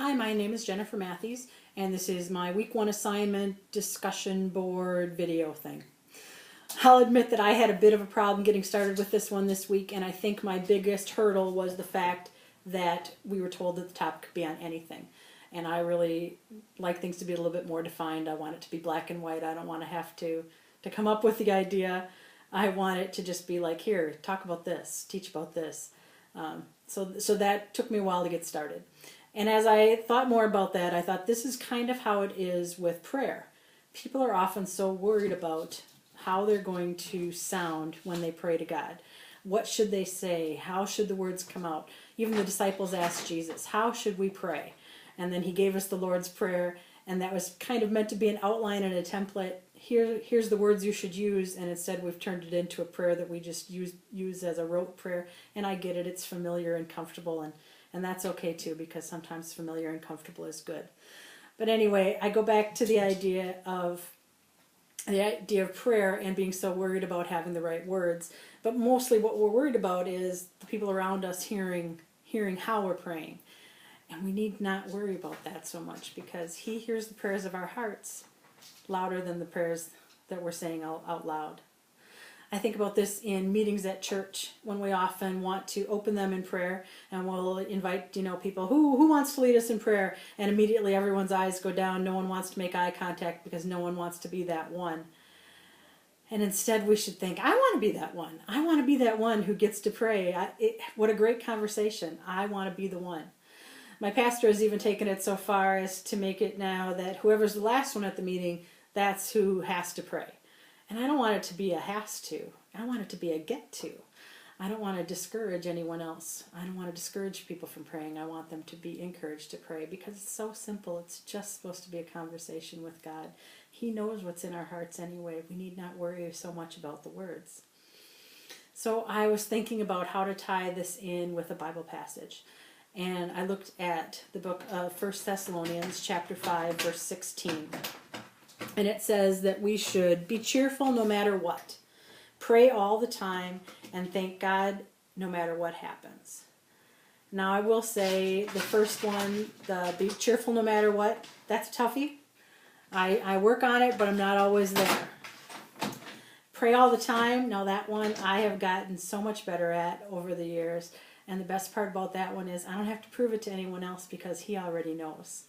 Hi, my name is Jennifer Matthews, and this is my week 1 assignment discussion board video thing. I'll admit that I had a bit of a problem getting started with this one this week, and I think my biggest hurdle was the fact that we were told that the topic could be on anything. And I really like things to be a little bit more defined. I want it to be black and white. I don't want to have to come up with the idea. I want it to just be like, here, talk about this, teach about this. So that took me a while to get started. And as I thought more about that, I thought this is kind of how it is with prayer. People are often so worried about how they're going to sound when they pray to God. What should they say? How should the words come out? Even the disciples asked Jesus, how should we pray? And then he gave us the Lord's Prayer, and that was kind of meant to be an outline and a template. Here's the words you should use, and instead we've turned it into a prayer that we just use as a rote prayer. And I get it, it's familiar and comfortable, and that's okay too, because sometimes familiar and comfortable is good. But anyway, I go back to the idea of prayer and being so worried about having the right words. But mostly what we're worried about is the people around us hearing how we're praying. And we need not worry about that so much, because he hears the prayers of our hearts louder than the prayers that we're saying out loud. I think about this in meetings at church, when we often want to open them in prayer, and we'll invite people, who wants to lead us in prayer, and immediately everyone's eyes go down. No one wants to make eye contact because no one wants to be that one. And instead we should think, I want to be that one. I want to be that one who gets to pray. What a great conversation. I want to be the one. My pastor has even taken it so far as to make it now that whoever's the last one at the meeting, that's who has to pray. And I don't want it to be a has to. I want it to be a get to. I don't want to discourage anyone else. I don't want to discourage people from praying. I want them to be encouraged to pray, because it's so simple. It's just supposed to be a conversation with God. He knows what's in our hearts anyway. We need not worry so much about the words. So I was thinking about how to tie this in with a Bible passage. And I looked at the book of 1 Thessalonians chapter 5, verse 16. And it says that we should be cheerful no matter what. Pray all the time and thank God no matter what happens. Now I will say the first one, the be cheerful no matter what, that's a toughie. I work on it, but I'm not always there. Pray all the time, now that one I have gotten so much better at over the years. And the best part about that one is I don't have to prove it to anyone else, because he already knows.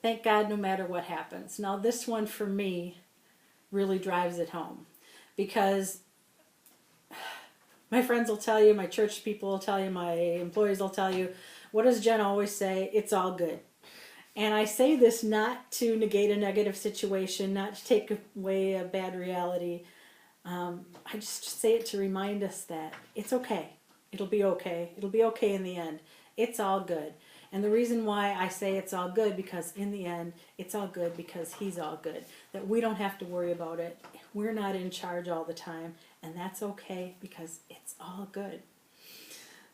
Thank God no matter what happens. Now this one for me really drives it home, because my friends will tell you, my church people will tell you, my employees will tell you, what does Jen always say? It's all good. And I say this not to negate a negative situation, not to take away a bad reality. I just say it to remind us that it's okay. It'll be okay. It'll be okay in the end. It's all good. And the reason why I say it's all good, because in the end, it's all good because he's all good. That we don't have to worry about it. We're not in charge all the time. And that's okay, because it's all good.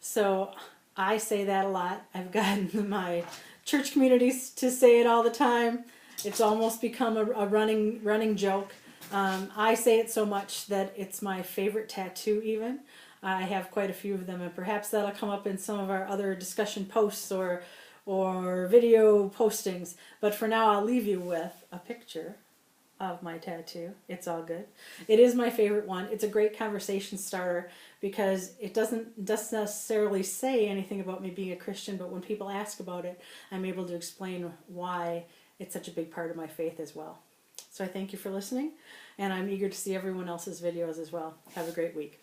So I say that a lot. I've gotten my church communities to say it all the time. It's almost become a running joke. I say it so much that it's my favorite tattoo even. I have quite a few of them, and perhaps that'll come up in some of our other discussion posts or video postings. But for now, I'll leave you with a picture of my tattoo. It's all good. It is my favorite one. It's a great conversation starter, because it doesn't necessarily say anything about me being a Christian, but when people ask about it, I'm able to explain why it's such a big part of my faith as well. So I thank you for listening, and I'm eager to see everyone else's videos as well. Have a great week.